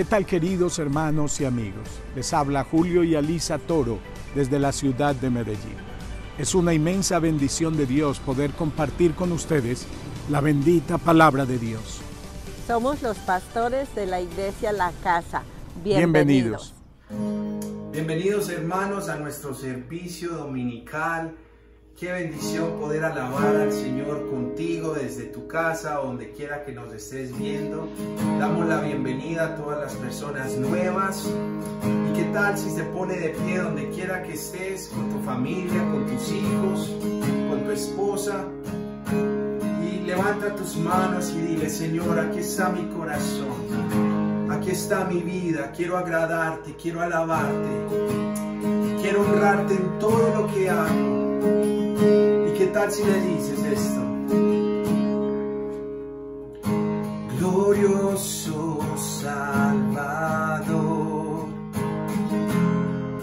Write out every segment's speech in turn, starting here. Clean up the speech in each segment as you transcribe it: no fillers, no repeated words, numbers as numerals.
¿Qué tal, queridos hermanos y amigos? Les habla Julio y Alisa Toro desde la ciudad de Medellín. Es una inmensa bendición de Dios poder compartir con ustedes la bendita palabra de Dios. Somos los pastores de la Iglesia La Casa. Bienvenidos. Bienvenidos, hermanos, a nuestro servicio dominical. Qué bendición poder alabar al Señor contigo desde tu casa o donde quiera que nos estés viendo. Damos la bienvenida a todas las personas nuevas. ¿Y qué tal si se pone de pie donde quiera que estés, con tu familia, con tus hijos, con tu esposa? Y levanta tus manos y dile: Señor, aquí está mi corazón, aquí está mi vida, quiero agradarte, quiero alabarte, quiero honrarte en todo lo que hago. ¿Y qué tal si le dices esto? Glorioso Salvador,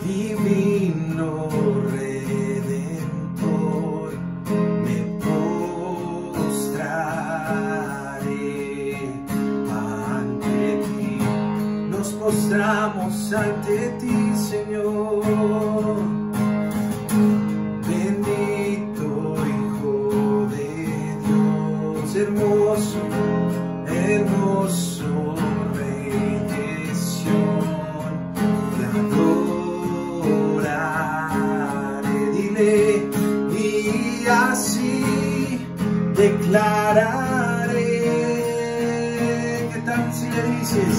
divino Redentor, me postraré ante ti. Nos postramos ante ti, Señor. Hermoso, hermoso Rey de Sión, te adoraré, dile, y así declararé. ¿Qué tal si le dices?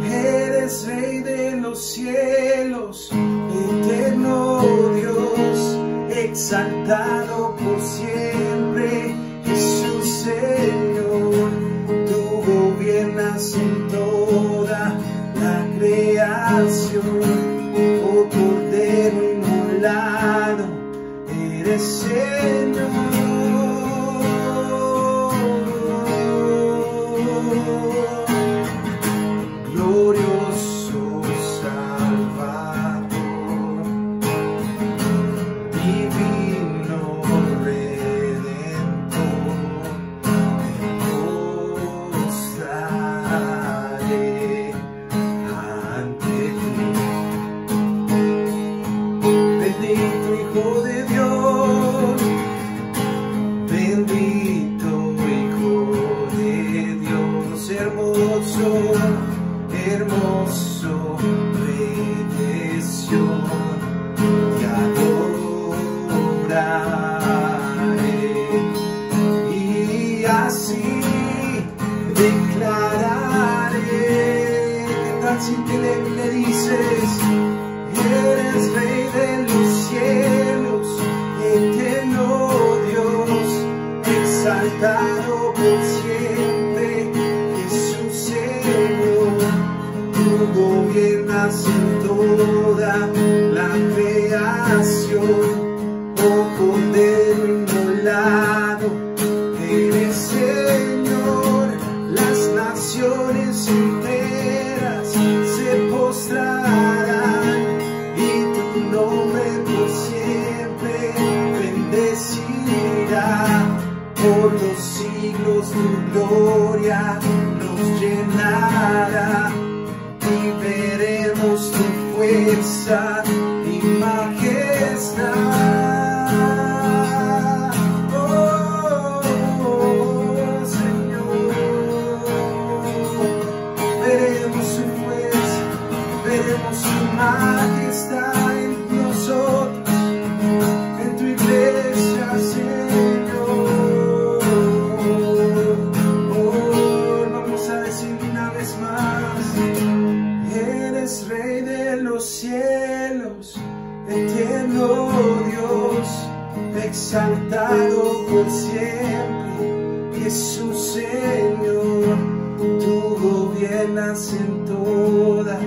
Eres Rey de los cielos, eterno Dios, exaltado por siempre. Señor, tú gobiernas en toda la creación, oh Cordero inmolado, eres Señor. Glorioso Salvador, divino hermoso Rey de Sión, te adoraré, y así declararé. ¿Qué tal si le dices? Eres Rey de los cielos, eterno Dios, exaltado por siempre. Gobiernas en toda la creación, oh Cordero inmolado, eres Señor. Las naciones enteras se postrarán y tu nombre por siempre bendecirá. Por los siglos tu gloria nos llenará, y veremos tu fuerza y majestad. Oh, Señor, veremos su fuerza, veremos su majestad en nosotros, en tu iglesia, Señor. Oh, vamos a decir una vez más: eres Rey de los cielos, eterno Dios, exaltado por siempre. Jesús, Señor, tú gobiernas en toda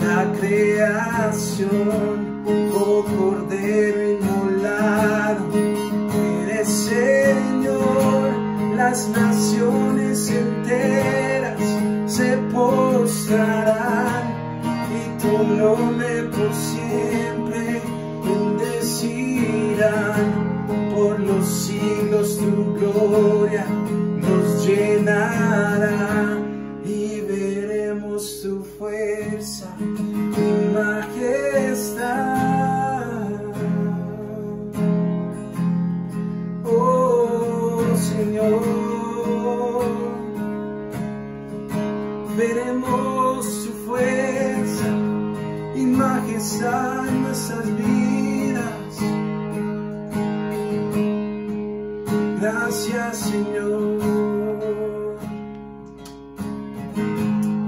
la creación, oh Cordero inmolado, eres Señor. Las naciones enteras se postrarán y tu nombre por siempre bendecirán. Por los siglos tu gloria nos llenará y veremos tu fuerza Señor, veremos su fuerza y majestad en nuestras vidas. Gracias, Señor.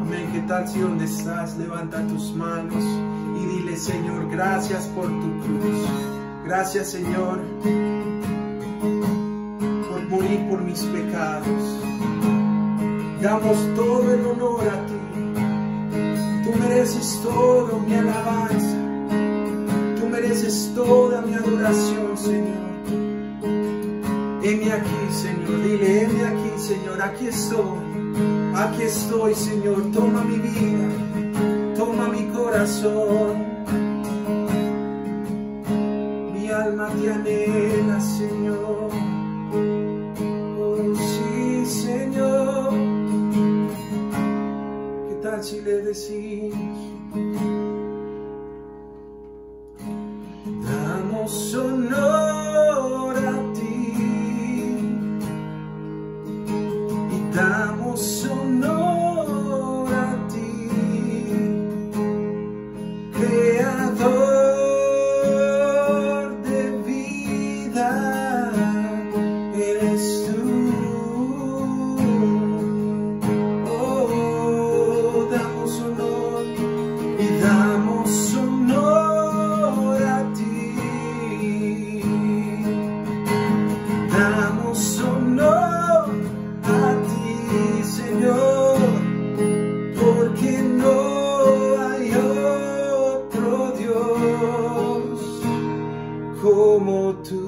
Amén. ¿Qué tal si donde estás levanta tus manos y dile: Señor, gracias por tu cruz? Gracias, Señor, por morir por mis pecados. Damos todo el honor a ti. Tú mereces todo mi alabanza. Tú mereces toda mi adoración, Señor. Heme aquí, Señor. Dile: heme aquí, Señor. Aquí estoy. Aquí estoy, Señor. Toma mi vida. Toma mi corazón. Mi alma te anhela, Señor. Oh, sí, Señor. ¿Qué tal si le decimos? Damos honor a ti y damos honor a ti, Creador de vida, eres tú. Oh, damos honor y damos honor a ti. Damos honor a ti, Señor, porque no hay otro Dios como tú.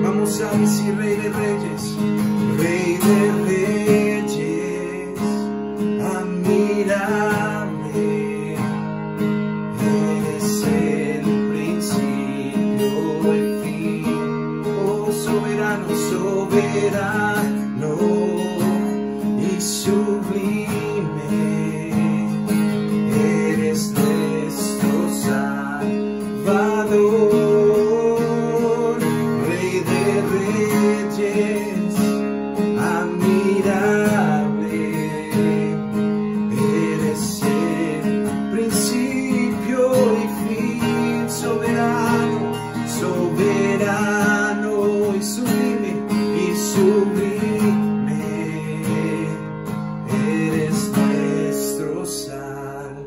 Vamos a decir: Rey de Reyes, Rey de Reyes, admirable, eres el principio y fin. Oh, soberano, soberano y sublime, eres nuestro Salvador. Rey de Reyes, admirable, eres el principio y fin. Soberano, soberano y sublime, eres nuestro Salvador.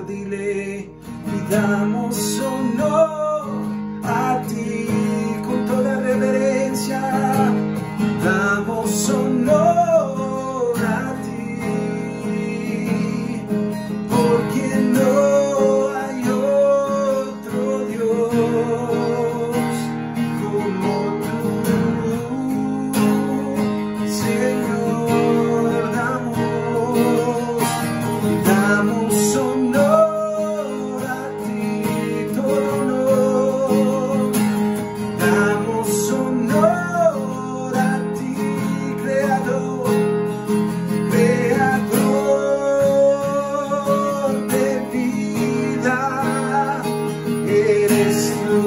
Dile: y damos honor a ti con toda reverencia. Damos honor a ti, porque no hay otro Dios como tú, Señor. Damos honor a ti, todo honor. Damos honor a ti, Creador, Creador de vida, eres tú.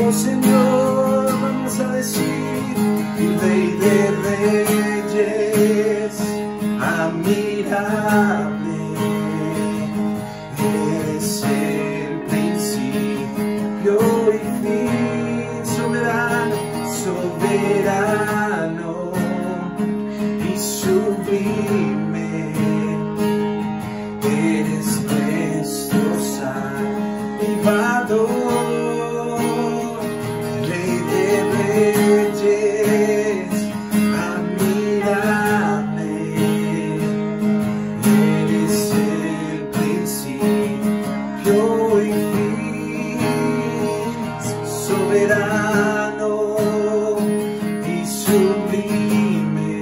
Oh, Señor, vamos a decir: Rey de Reyes, admirable, eres el principio y fin. Soberano, soberano y sublime, eres nuestro Salvador. Rey de Reyes, admirable, eres el principio y fin. Soberano y sublime,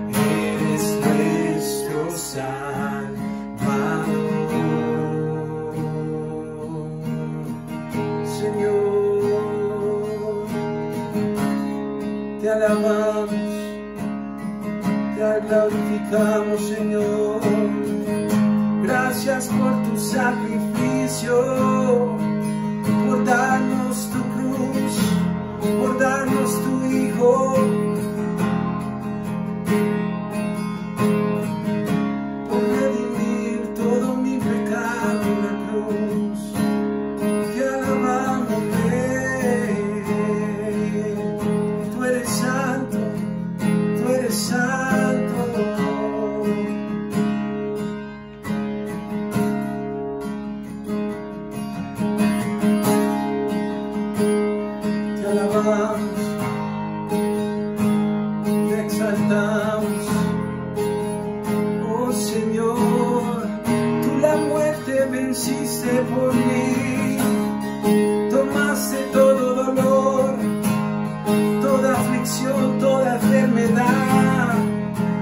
eres nuestro Salvador. Señor, te alabamos, te glorificamos, Señor. Gracias por tu sacrificio. sacrificio, por darnos tu cruz, por darnos tu Hijo, por redimir todo mi pecado en la cruz. Te alabamos, Rey. Tú eres santo, tú eres santo. Te exaltamos, oh Señor, tú la muerte venciste por mí, tomaste todo dolor, toda aflicción, toda enfermedad,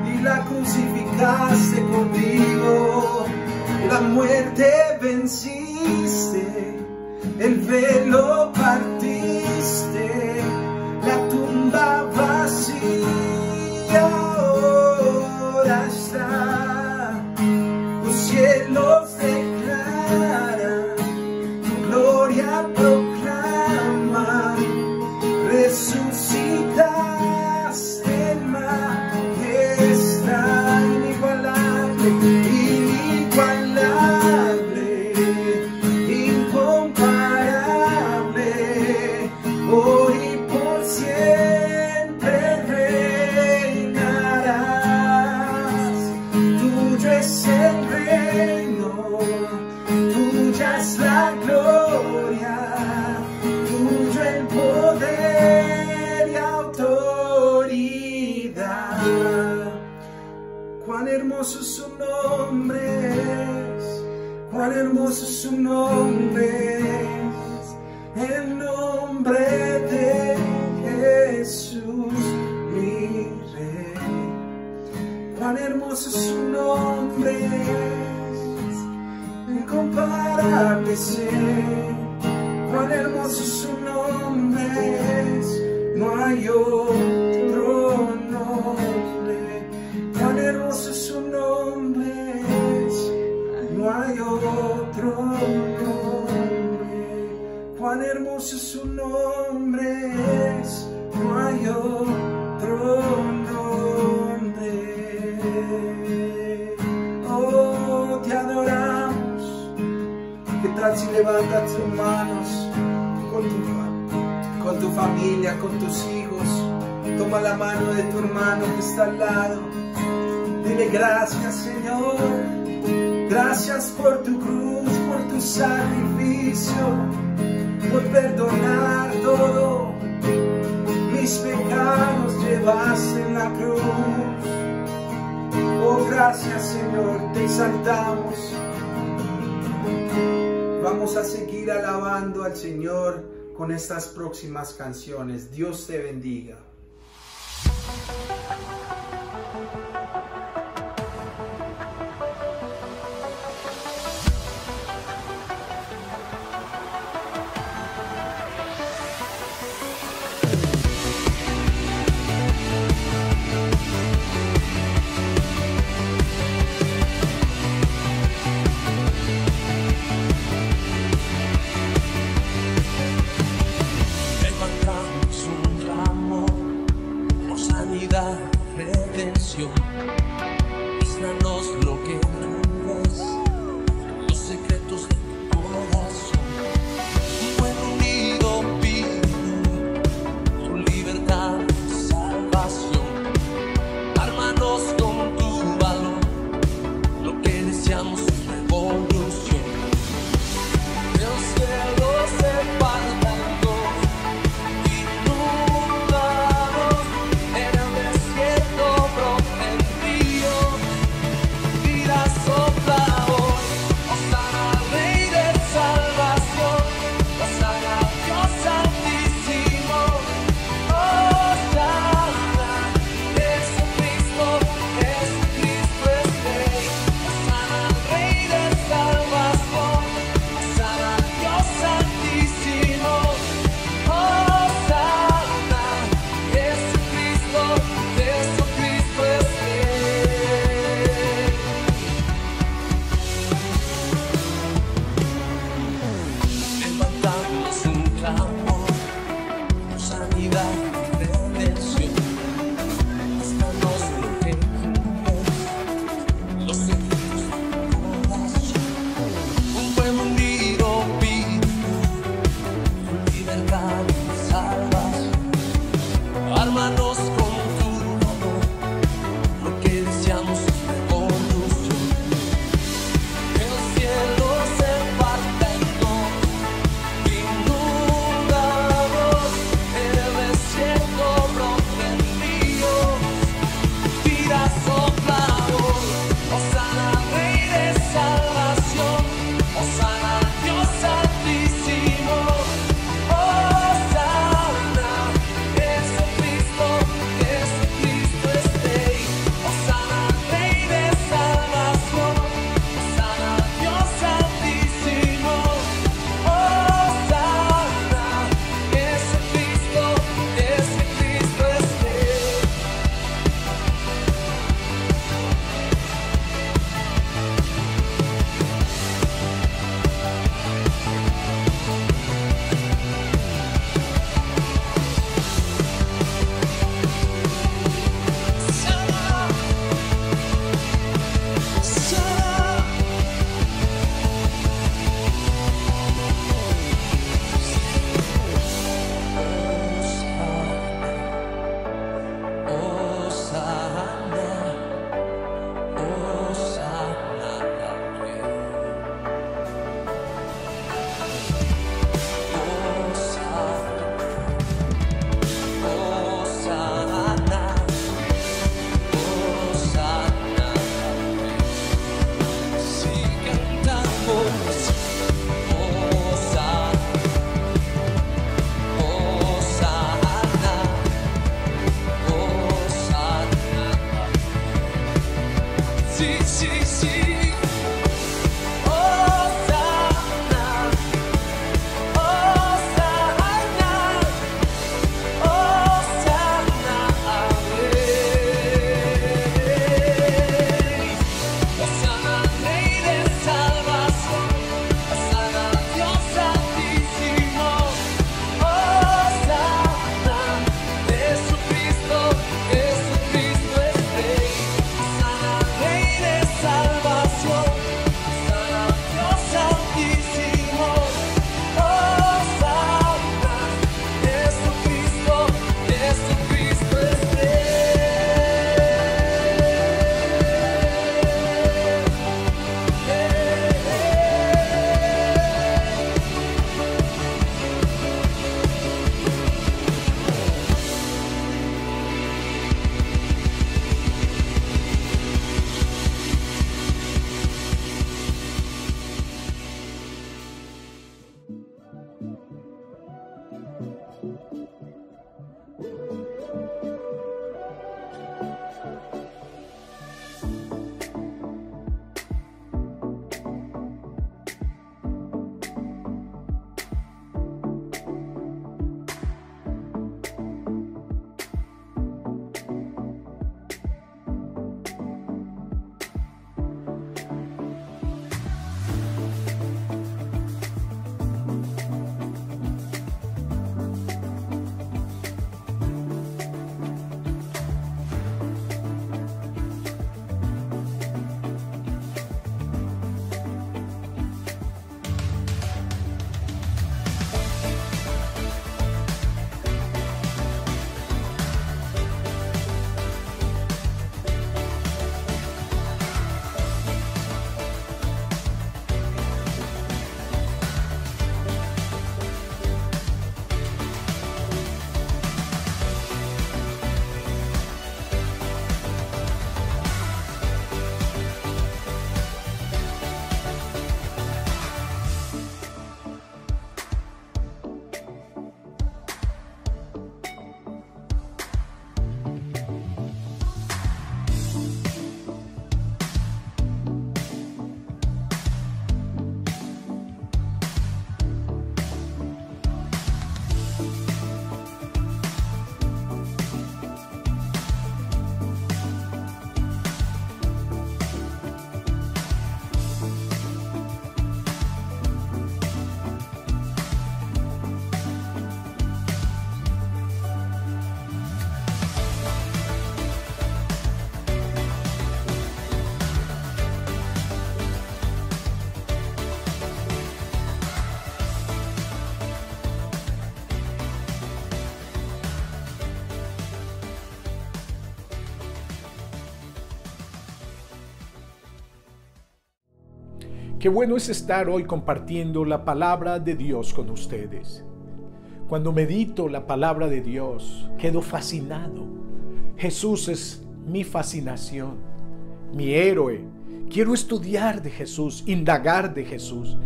y la crucificaste conmigo. La muerte venciste, el velo partiste, la tumba vacía ahora está. Los cielos declaran, tu gloria proclaman, resucitaste en majestad, inigualable, inigualable, incomparable, hoy por siempre reinarás. Tuyo es el reino, tuya es la gloria, tuyo el poder y autoridad. Cuán hermoso su nombre es, cuán hermoso su nombre es, el nombre de Jesús, mi Rey. Cuán hermoso su nombre es, incomparable ser. Cuán hermoso su nombre es, no hay otro nombre. Cuán hermoso su nombre es, no hay otro nombre. Cuán hermoso su nombre es, no hay otro nombre. Oh, te adoramos. ¿Qué tal si levantas tus manos con tu familia, con tus hijos? Toma la mano de tu hermano que está al lado. Dile gracias, Señor. Gracias por tu cruz, por tu sacrificio, por perdonar todo. Mis pecados llevaste en la cruz. Oh, gracias, Señor, te exaltamos. Vamos a seguir alabando al Señor con estas próximas canciones. Dios te bendiga. Levantamos un ramo Qué bueno es estar hoy compartiendo la palabra de Dios con ustedes. Cuando medito la palabra de Dios, quedo fascinado. Jesús es mi fascinación, mi héroe. Quiero estudiar de Jesús, indagar de Jesús.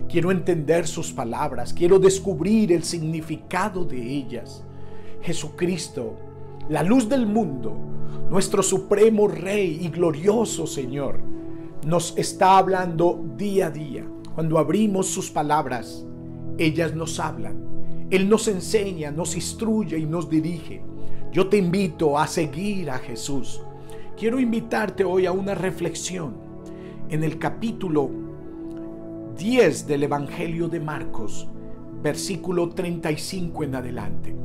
Quiero entender sus palabras, quiero descubrir el significado de ellas. Jesucristo, la luz del mundo, nuestro supremo Rey y glorioso Señor, nos está hablando día a día. Cuando abrimos sus palabras, ellas nos hablan. Él nos enseña, nos instruye y nos dirige. Yo te invito a seguir a Jesús. Quiero invitarte hoy a una reflexión en el capítulo 10 del Evangelio de Marcos, versículo 35 en adelante.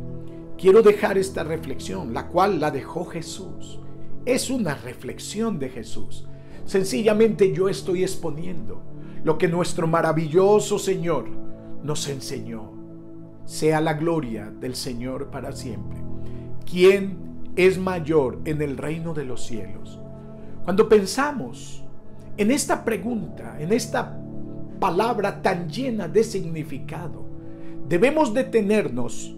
Quiero dejar esta reflexión, la cual la dejó Jesús. Es una reflexión de Jesús. Sencillamente yo estoy exponiendo lo que nuestro maravilloso Señor nos enseñó. Sea la gloria del Señor para siempre. ¿Quién es mayor en el reino de los cielos? Cuando pensamos en esta pregunta, en esta palabra tan llena de significado, debemos detenernos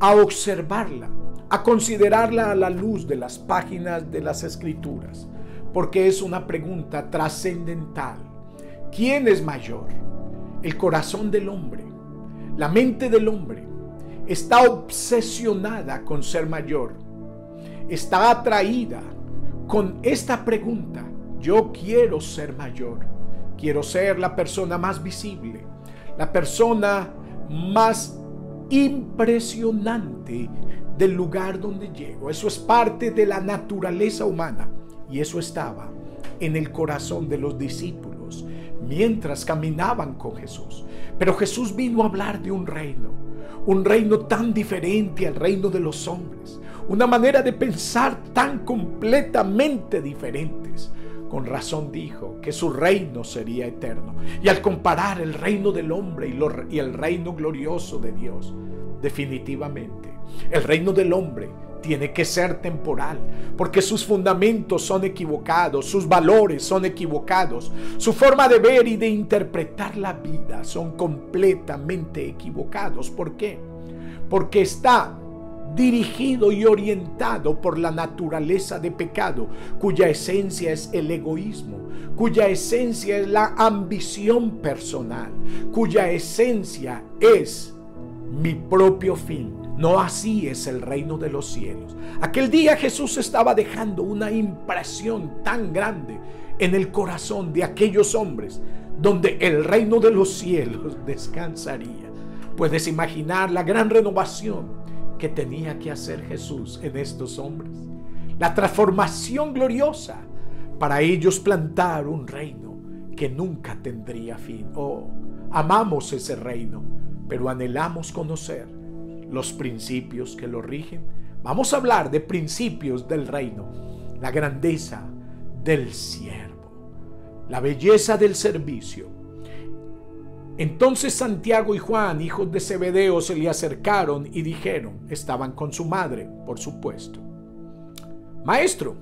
a observarla, a considerarla a la luz de las páginas de las Escrituras, porque es una pregunta trascendental. ¿Quién es mayor? El corazón del hombre, la mente del hombre, está obsesionada con ser mayor. Está atraída con esta pregunta. Yo quiero ser mayor. Quiero ser la persona más visible, la persona más impresionante del lugar donde llego. Eso es parte de la naturaleza humana. Y eso estaba en el corazón de los discípulos mientras caminaban con Jesús. Pero Jesús vino a hablar de un reino tan diferente al reino de los hombres, una manera de pensar tan completamente diferentes. Con razón dijo que su reino sería eterno. Y al comparar el reino del hombre y el reino glorioso de Dios, definitivamente el reino del hombre tiene que ser temporal, porque sus fundamentos son equivocados, sus valores son equivocados, su forma de ver y de interpretar la vida son completamente equivocados. ¿Por qué? Porque está dirigido y orientado por la naturaleza de pecado, cuya esencia es el egoísmo, cuya esencia es la ambición personal, cuya esencia es mi propio fin. No así es el reino de los cielos. Aquel día Jesús estaba dejando una impresión tan grande en el corazón de aquellos hombres, donde el reino de los cielos descansaría. Puedes imaginar la gran renovación que tenía que hacer Jesús en estos hombres, la transformación gloriosa para ellos plantar un reino que nunca tendría fin. Oh, amamos ese reino, pero anhelamos conocer los principios que lo rigen. Vamos a hablar de principios del reino: la grandeza del siervo, la belleza del servicio. Entonces Santiago y Juan, hijos de Zebedeo, se le acercaron y dijeron, estaban con su madre, por supuesto: Maestro,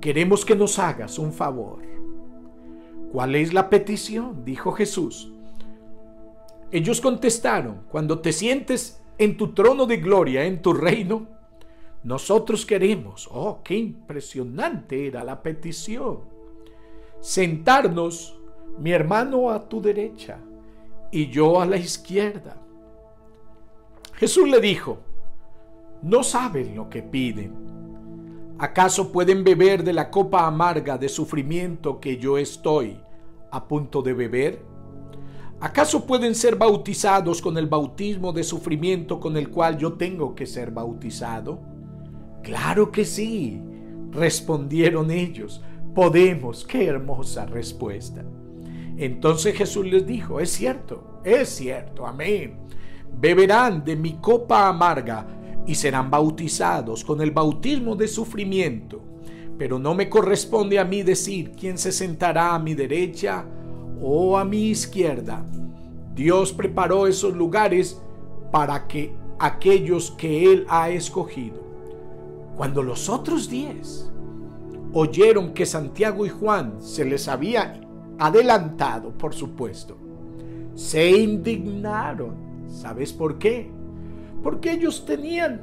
queremos que nos hagas un favor. ¿Cuál es la petición?, dijo Jesús. Ellos contestaron: cuando te sientes en tu trono de gloria, en tu reino, nosotros queremos, oh, qué impresionante era la petición, sentarnos, mi hermano a tu derecha y yo a la izquierda. Jesús le dijo: no saben lo que piden. ¿Acaso pueden beber de la copa amarga de sufrimiento que yo estoy a punto de beber? ¿Acaso pueden ser bautizados con el bautismo de sufrimiento con el cual yo tengo que ser bautizado? Claro que sí, respondieron ellos. Podemos. Qué hermosa respuesta. Entonces Jesús les dijo: es cierto, amén. Beberán de mi copa amarga y serán bautizados con el bautismo de sufrimiento, pero no me corresponde a mí decir quién se sentará a mi derecha o a mi izquierda. Dios preparó esos lugares para que aquellos que Él ha escogido. Cuando los otros 10 oyeron que Santiago y Juan se les había adelantado, por supuesto. Se indignaron. ¿Sabes por qué? Porque ellos tenían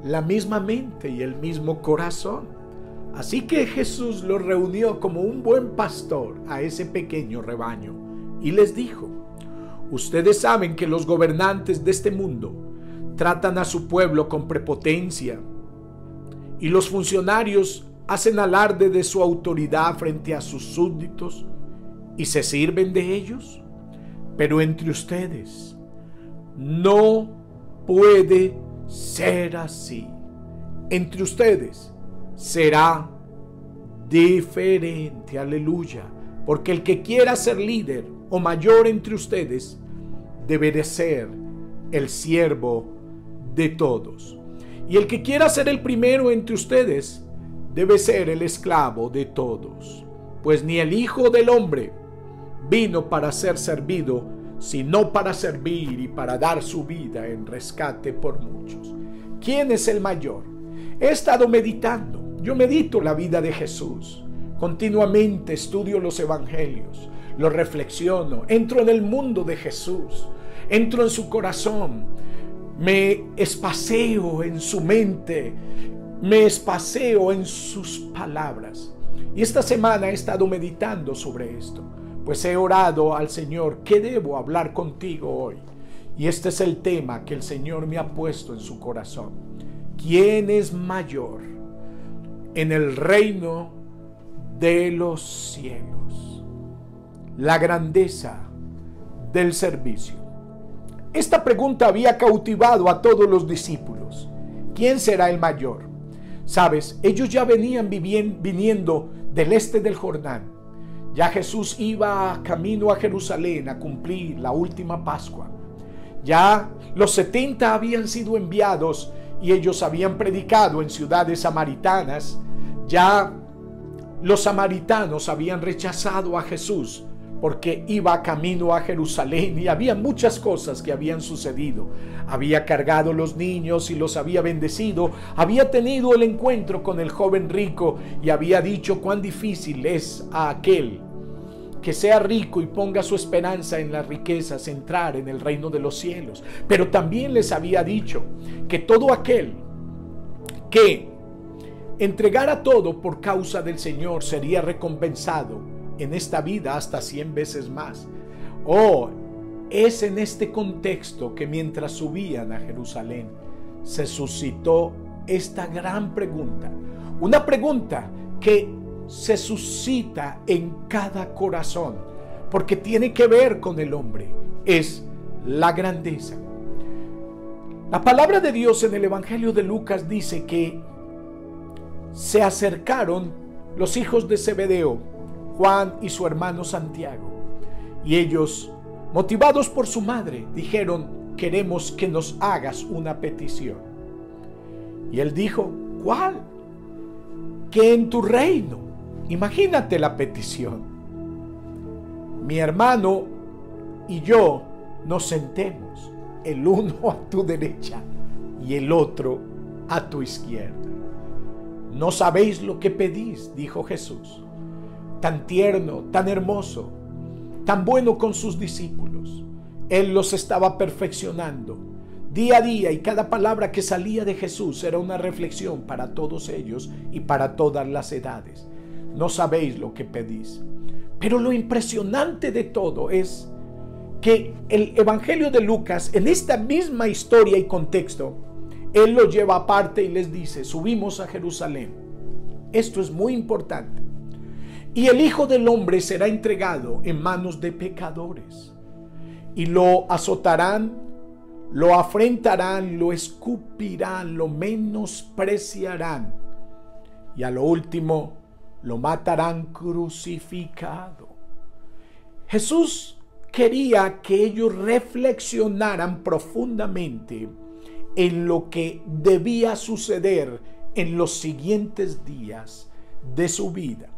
la misma mente y el mismo corazón. Así que Jesús los reunió como un buen pastor a ese pequeño rebaño y les dijo: ustedes saben que los gobernantes de este mundo tratan a su pueblo con prepotencia y los funcionarios hacen alarde de su autoridad frente a sus súbditos y se sirven de ellos. Pero entre ustedes no puede ser así. Entre ustedes será diferente. Aleluya. Porque el que quiera ser líder o mayor entre ustedes debe de ser el siervo de todos. Y el que quiera ser el primero entre ustedes debe ser el esclavo de todos. Pues ni el Hijo del Hombre vino para ser servido, sino para servir y para dar su vida en rescate por muchos. ¿Quién es el mayor? He estado meditando. Yo medito la vida de Jesús. Continuamente estudio los evangelios, los reflexiono, entro en el mundo de Jesús, entro en su corazón, me espaseo en su mente, me espaseo en sus palabras. Y esta semana he estado meditando sobre esto. Pues he orado al Señor, ¿qué debo hablar contigo hoy? Y este es el tema que el Señor me ha puesto en su corazón. ¿Quién es mayor en el reino de los cielos? La grandeza del servicio. Esta pregunta había cautivado a todos los discípulos. ¿Quién será el mayor? Sabes, ellos ya venían viniendo del este del Jordán. Ya Jesús iba camino a Jerusalén a cumplir la última Pascua. Ya los 70 habían sido enviados y ellos habían predicado en ciudades samaritanas. Ya los samaritanos habían rechazado a Jesús porque iba camino a Jerusalén y había muchas cosas que habían sucedido. Había cargado los niños y los había bendecido. Había tenido el encuentro con el joven rico y había dicho cuán difícil es a aquel que sea rico y ponga su esperanza en las riquezas entrar en el reino de los cielos. Pero también les había dicho que todo aquel que entregara todo por causa del Señor sería recompensado en esta vida hasta 100 veces más. Es en este contexto que mientras subían a Jerusalén se suscitó esta gran pregunta. Una pregunta que se suscita en cada corazón porque tiene que ver con el hombre. Es la grandeza. La palabra de Dios en el Evangelio de Lucas dice que se acercaron los hijos de Zebedeo, Juan y su hermano Santiago, y ellos, motivados por su madre, dijeron: queremos que nos hagas una petición. Y él dijo: ¿cuál? Que en tu reino, imagínate la petición, mi hermano y yo nos sentemos, el uno a tu derecha y el otro a tu izquierda. No sabéis lo que pedís, dijo Jesús. Tan tierno, tan hermoso, tan bueno con sus discípulos. Él los estaba perfeccionando día a día y cada palabra que salía de Jesús era una reflexión para todos ellos y para todas las edades. No sabéis lo que pedís. Pero lo impresionante de todo es que el Evangelio de Lucas, en esta misma historia y contexto, él lo lleva aparte y les dice: subimos a Jerusalén. Esto es muy importante. Y el Hijo del Hombre será entregado en manos de pecadores. Y lo azotarán, lo afrentarán, lo escupirán, lo menospreciarán. Y a lo último, lo matarán crucificado. Jesús quería que ellos reflexionaran profundamente en lo que debía suceder en los siguientes días de su vida.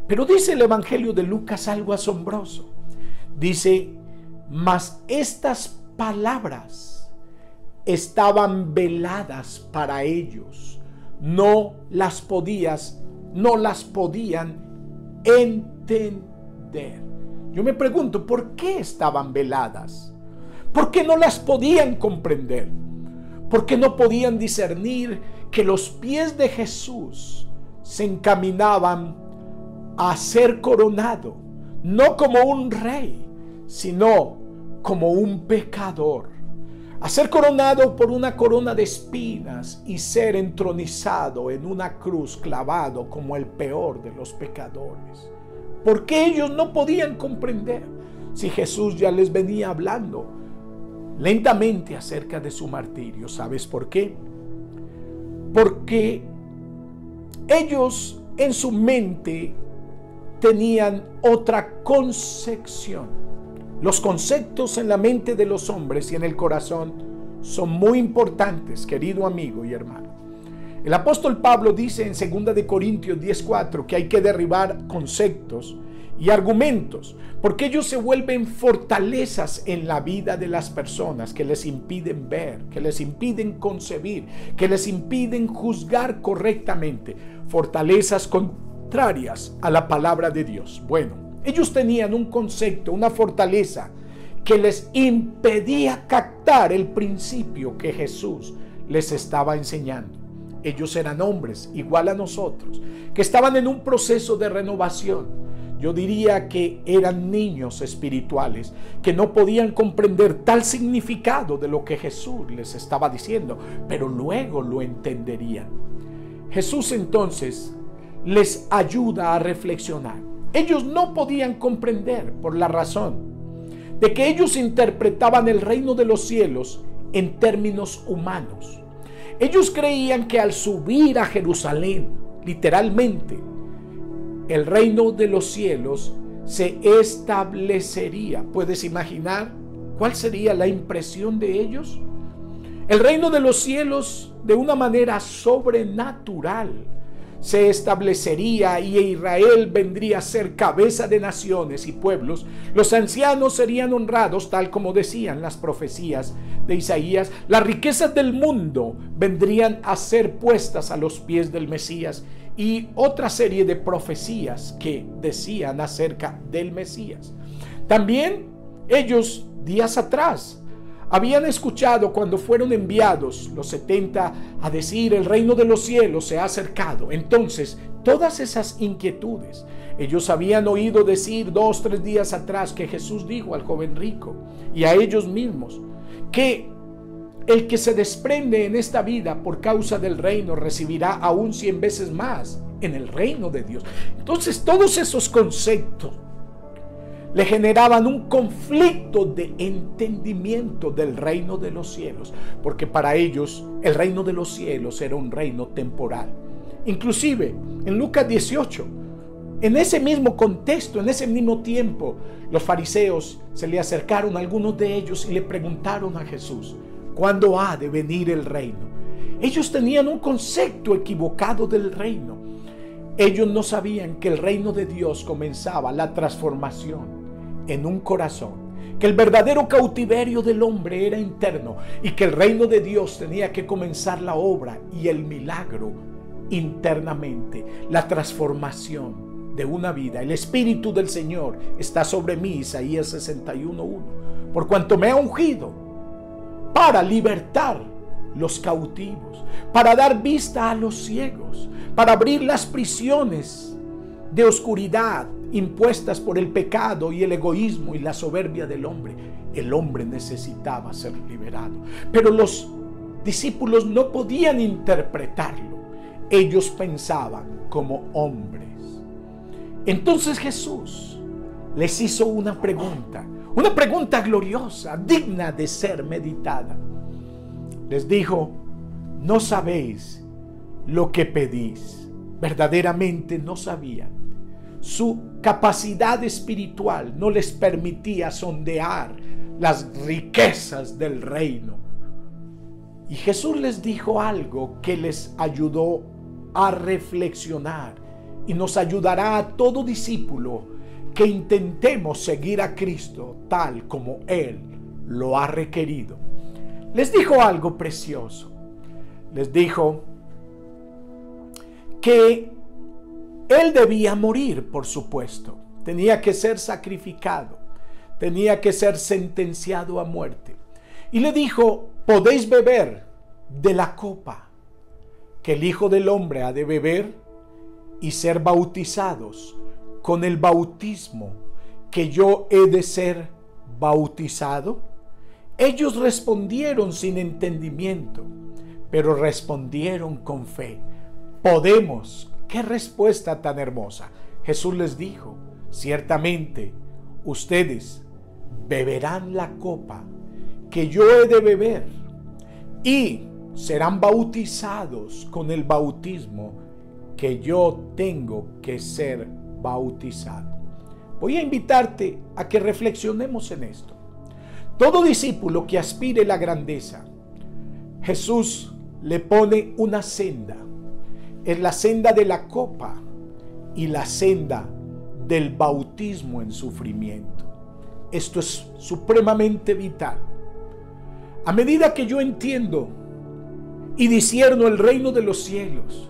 Pero dice el Evangelio de Lucas algo asombroso. Dice: mas estas palabras estaban veladas para ellos. No las podían entender. comprender. Yo me pregunto, ¿por qué estaban veladas? ¿Por qué no las podían comprender? ¿Por qué no podían discernir que los pies de Jesús se encaminaban a ser coronado, no como un rey, sino como un pecador? A ser coronado por una corona de espinas y ser entronizado en una cruz, clavado como el peor de los pecadores. ¿Por qué ellos no podían comprender si Jesús ya les venía hablando lentamente acerca de su martirio? ¿Sabes por qué? Porque ellos en su mente tenían otra concepción. Los conceptos en la mente de los hombres y en el corazón son muy importantes, querido amigo y hermano. El apóstol Pablo dice en 2 de Corintios 10:4 que hay que derribar conceptos y argumentos, porque ellos se vuelven fortalezas en la vida de las personas que les impiden ver, que les impiden concebir, que les impiden juzgar correctamente, fortalezas contrarias a la palabra de Dios. Bueno, ellos tenían un concepto, una fortaleza que les impedía captar el principio que Jesús les estaba enseñando. Ellos eran hombres igual a nosotros, que estaban en un proceso de renovación. Yo diría que eran niños espirituales que no podían comprender tal significado de lo que Jesús les estaba diciendo, pero luego lo entenderían. Jesús entonces les ayuda a reflexionar. Ellos no podían comprender por la razón de que ellos interpretaban el reino de los cielos en términos humanos. Ellos creían que al subir a Jerusalén, literalmente, el reino de los cielos se establecería. ¿Puedes imaginar cuál sería la impresión de ellos? El reino de los cielos, de una manera sobrenatural, se establecería y Israel vendría a ser cabeza de naciones y pueblos. Los ancianos serían honrados, tal como decían las profecías de Isaías. Las riquezas del mundo vendrían a ser puestas a los pies del Mesías, y otra serie de profecías que decían acerca del Mesías. También ellos, días atrás, habían escuchado cuando fueron enviados los 70 a decir: el reino de los cielos se ha acercado. Entonces, todas esas inquietudes, ellos habían oído decir 2 o 3 días atrás que Jesús dijo al joven rico y a ellos mismos que el que se desprende en esta vida por causa del reino recibirá aún 100 veces más en el reino de Dios. Entonces, todos esos conceptos le generaban un conflicto de entendimiento del reino de los cielos, porque para ellos el reino de los cielos era un reino temporal. Inclusive en Lucas 18, en ese mismo contexto, en ese mismo tiempo, los fariseos se le acercaron a algunos de ellos y le preguntaron a Jesús: ¿cuándo ha de venir el reino? Ellos tenían un concepto equivocado del reino. Ellos no sabían que el reino de Dios comenzaba la transformación en un corazón, que el verdadero cautiverio del hombre era interno y que el reino de Dios tenía que comenzar la obra y el milagro internamente, la transformación de una vida. El Espíritu del Señor está sobre mí, Isaías 61:1, por cuanto me ha ungido para libertar los cautivos, para dar vista a los ciegos, para abrir las prisiones de oscuridad impuestas por el pecado y el egoísmo y la soberbia del hombre. El hombre necesitaba ser liberado, pero los discípulos no podían interpretarlo. Ellos pensaban como hombres. Entonces Jesús les hizo una pregunta gloriosa, digna de ser meditada. Les dijo: no sabéis lo que pedís. Verdaderamente no sabían. Su capacidad espiritual no les permitía sondear las riquezas del reino. Y Jesús les dijo algo que les ayudó a reflexionar y nos ayudará a todo discípulo que intentemos seguir a Cristo tal como Él lo ha requerido. Les dijo algo precioso. Les dijo que Él debía morir, por supuesto. tenía que ser sacrificado, tenía que ser sentenciado a muerte. Y le dijo: podéis beber de la copa que el Hijo del Hombre ha de beber y ser bautizados con el bautismo que yo he de ser bautizado. Ellos respondieron sin entendimiento, pero respondieron con fe. Podemos. ¡Qué respuesta tan hermosa! Jesús les dijo: ciertamente ustedes beberán la copa que yo he de beber y serán bautizados con el bautismo que yo tengo que ser bautizado. Voy a invitarte a que reflexionemos en esto. Todo discípulo que aspire la grandeza, Jesús le pone una senda. Es la senda de la copa y la senda del bautismo en sufrimiento. Esto es supremamente vital. A medida que yo entiendo y discierno el reino de los cielos,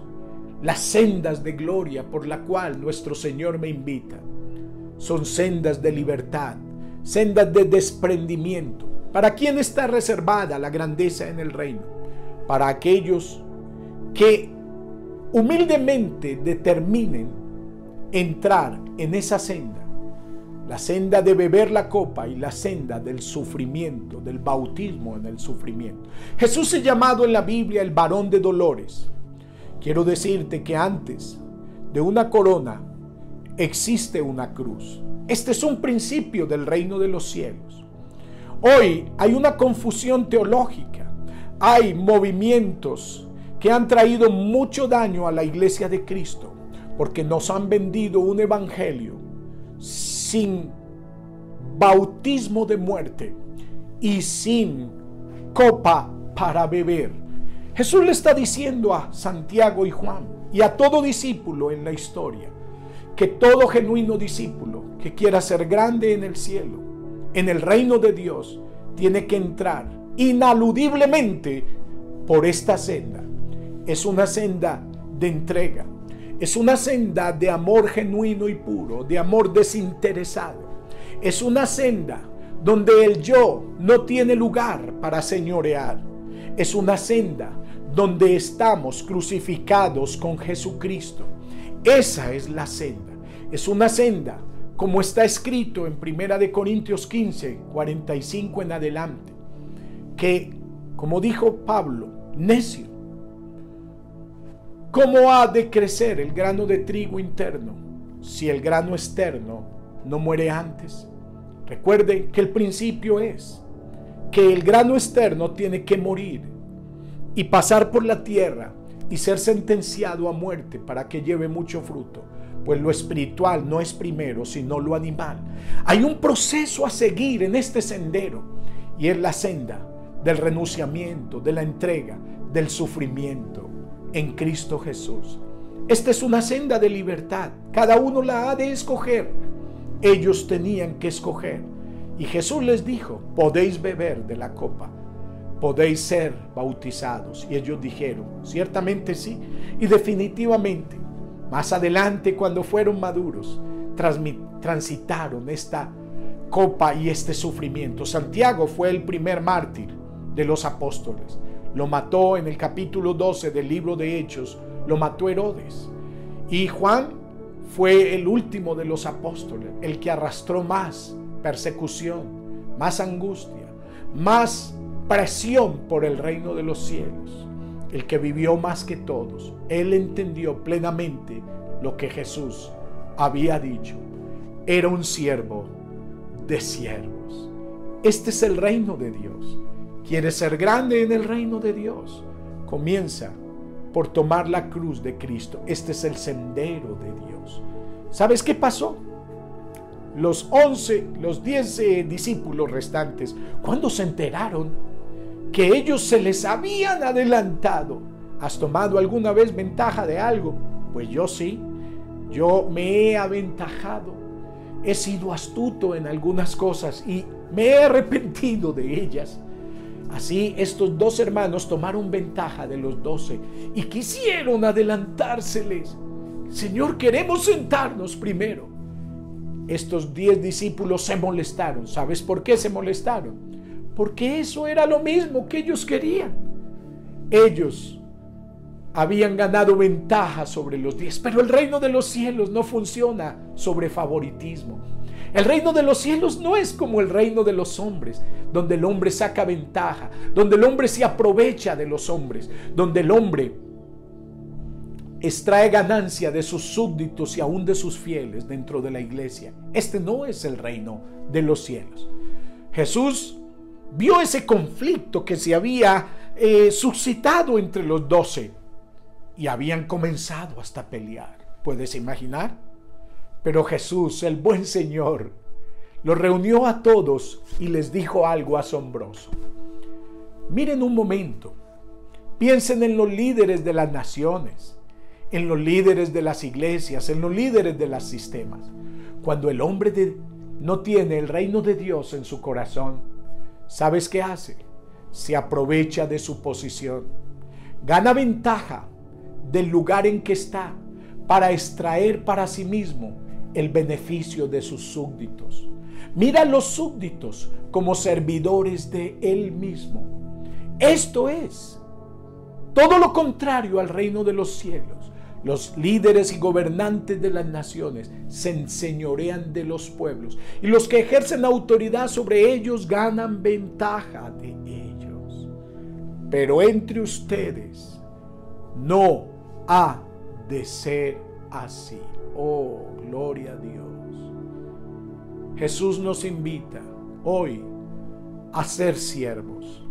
las sendas de gloria por la cual nuestro Señor me invita, son sendas de libertad, sendas de desprendimiento. ¿Para quién está reservada la grandeza en el reino? Para aquellos que humildemente determinen entrar en esa senda, la senda de beber la copa y la senda del sufrimiento, del bautismo en el sufrimiento. Jesús es llamado en la Biblia el varón de dolores. Quiero decirte que antes de una corona existe una cruz. Este es un principio del reino de los cielos. Hoy hay una confusión teológica. Hay movimientos que han traído mucho daño a la iglesia de Cristo, porque nos han vendido un evangelio sin bautismo de muerte y sin copa para beber. Jesús le está diciendo a Santiago y Juan y a todo discípulo en la historia que todo genuino discípulo que quiera ser grande en el cielo, en el reino de Dios, tiene que entrar inaludiblemente por esta senda. Es una senda de entrega, es una senda de amor genuino y puro, de amor desinteresado. Es una senda donde el yo no tiene lugar para señorear. Es una senda donde estamos crucificados con Jesucristo. Esa es la senda. Es una senda, como está escrito en 1 Corintios 15, 45 en adelante, que, como dijo Pablo, necio, ¿cómo ha de crecer el grano de trigo interno si el grano externo no muere antes? Recuerde que el principio es que el grano externo tiene que morir y pasar por la tierra y ser sentenciado a muerte para que lleve mucho fruto. Pues lo espiritual no es primero, sino lo animal. Hay un proceso a seguir en este sendero, y es la senda del renunciamiento, de la entrega, del sufrimiento en Cristo Jesús. Esta es una senda de libertad. Cada uno la ha de escoger. Ellos tenían que escoger. Y Jesús les dijo: podéis beber de la copa, podéis ser bautizados. Y ellos dijeron: ciertamente sí. Y definitivamente, más adelante, cuando fueron maduros, transitaron esta copa y este sufrimiento. Santiago fue el primer mártir de los apóstoles. Lo mató en el capítulo 12 del libro de Hechos, lo mató Herodes. Y Juan fue el último de los apóstoles, el que arrastró más persecución, más angustia, más presión por el reino de los cielos, el que vivió más que todos. Él entendió plenamente lo que Jesús había dicho. Era un siervo de siervos. Este es el reino de Dios. ¿Quieres ser grande en el reino de Dios? Comienza por tomar la cruz de Cristo. Este es el sendero de Dios. ¿Sabes qué pasó? Los 10 discípulos restantes, cuando se enteraron que ellos se les habían adelantado. ¿Has tomado alguna vez ventaja de algo? Pues yo sí. Yo me he aventajado. He sido astuto en algunas cosas y me he arrepentido de ellas. Así estos 2 hermanos tomaron ventaja de los 12 y quisieron adelantárseles. Señor, queremos sentarnos primero. estos 10 discípulos se molestaron. ¿Sabes por qué se molestaron? Porque eso era lo mismo que ellos querían. Ellos habían ganado ventaja sobre los 10, pero el reino de los cielos no funciona sobre favoritismo. El reino de los cielos no es como el reino de los hombres, donde el hombre saca ventaja, donde el hombre se aprovecha de los hombres, donde el hombre extrae ganancia de sus súbditos y aún de sus fieles dentro de la iglesia. Este no es el reino de los cielos. Jesús vio ese conflicto que se había suscitado entre los 12 y habían comenzado hasta a pelear. ¿Puedes imaginar? Pero Jesús, el buen Señor, los reunió a todos y les dijo algo asombroso. Miren un momento, piensen en los líderes de las naciones, en los líderes de las iglesias, en los líderes de los sistemas. Cuando el hombre no tiene el reino de Dios en su corazón, ¿sabes qué hace? Se aprovecha de su posición, gana ventaja del lugar en que está para extraer para sí mismo el beneficio de sus súbditos. Mira a los súbditos como servidores de él mismo. Esto es todo lo contrario al reino de los cielos. Los líderes y gobernantes de las naciones se enseñorean de los pueblos y los que ejercen autoridad sobre ellos ganan ventaja de ellos. Pero entre ustedes no ha de ser así. Oh, gloria a Dios. Jesús nos invita hoy a ser siervos.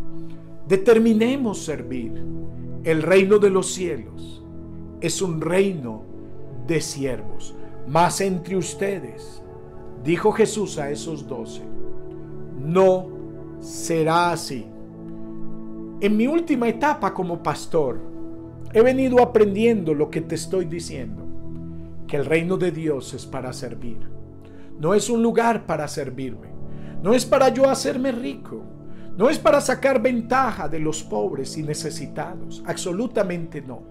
Determinemos servir. El reino de los cielos es un reino de siervos. Mas entre ustedes, dijo Jesús a esos 12, no será así. En mi última etapa como pastor, he venido aprendiendo lo que te estoy diciendo, que el reino de Dios es para servir. No es un lugar para servirme. No es para yo hacerme rico. No es para sacar ventaja de los pobres y necesitados. Absolutamente no.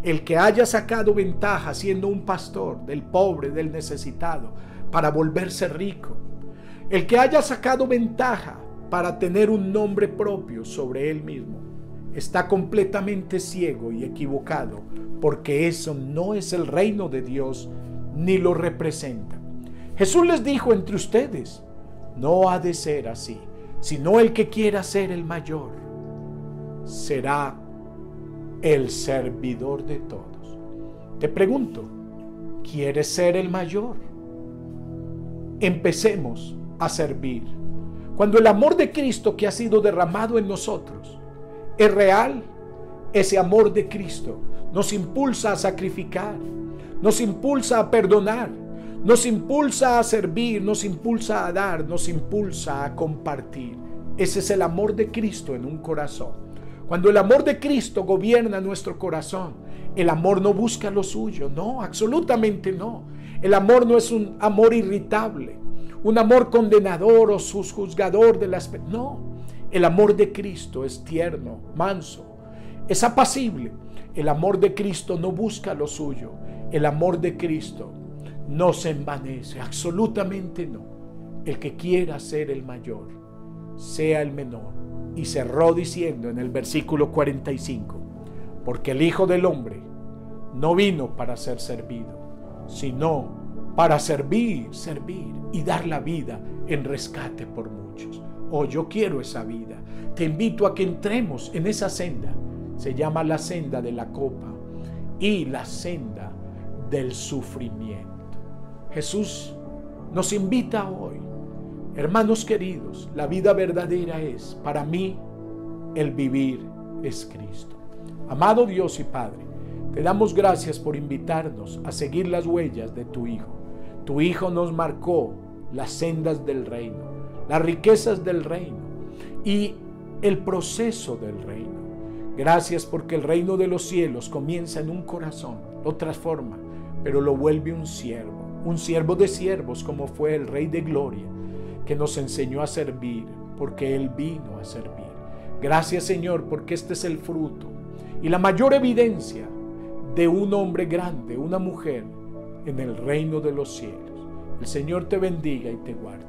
El que haya sacado ventaja siendo un pastor del pobre, del necesitado, para volverse rico. El que haya sacado ventaja para tener un nombre propio sobre él mismo, está completamente ciego y equivocado, porque eso no es el reino de Dios ni lo representa. Jesús les dijo: entre ustedes no ha de ser así, sino el que quiera ser el mayor será el servidor de todos. Te pregunto, ¿quieres ser el mayor? Empecemos a servir. Cuando el amor de Cristo que ha sido derramado en nosotros es real, ese amor de Cristo nos impulsa a sacrificar, nos impulsa a perdonar, nos impulsa a servir, nos impulsa a dar, nos impulsa a compartir. Ese es el amor de Cristo en un corazón. Cuando el amor de Cristo gobierna nuestro corazón, el amor no busca lo suyo, no, absolutamente no. El amor no es un amor irritable, un amor condenador o juzgador de las personas. No, el amor de Cristo es tierno, manso, es apacible. El amor de Cristo no busca lo suyo. El amor de Cristo no se envanece, absolutamente no. El que quiera ser el mayor, sea el menor. Y cerró diciendo en el versículo 45, porque el Hijo del Hombre no vino para ser servido, sino para servir y dar la vida en rescate por muchos. Oh, yo quiero esa vida. Te invito a que entremos en esa senda. Se llama la senda de la copa y la senda del sufrimiento. Jesús nos invita hoy. Hermanos queridos, la vida verdadera es, para mí, el vivir es Cristo. Amado Dios y Padre, te damos gracias por invitarnos a seguir las huellas de tu Hijo. Tu Hijo nos marcó las sendas del reino, las riquezas del reino y el proceso del reino. Gracias porque el reino de los cielos comienza en un corazón, lo transforma, pero lo vuelve un siervo de siervos, como fue el Rey de Gloria, que nos enseñó a servir, porque Él vino a servir. Gracias, Señor, porque este es el fruto y la mayor evidencia de un hombre grande, una mujer en el reino de los cielos. El Señor te bendiga y te guarde.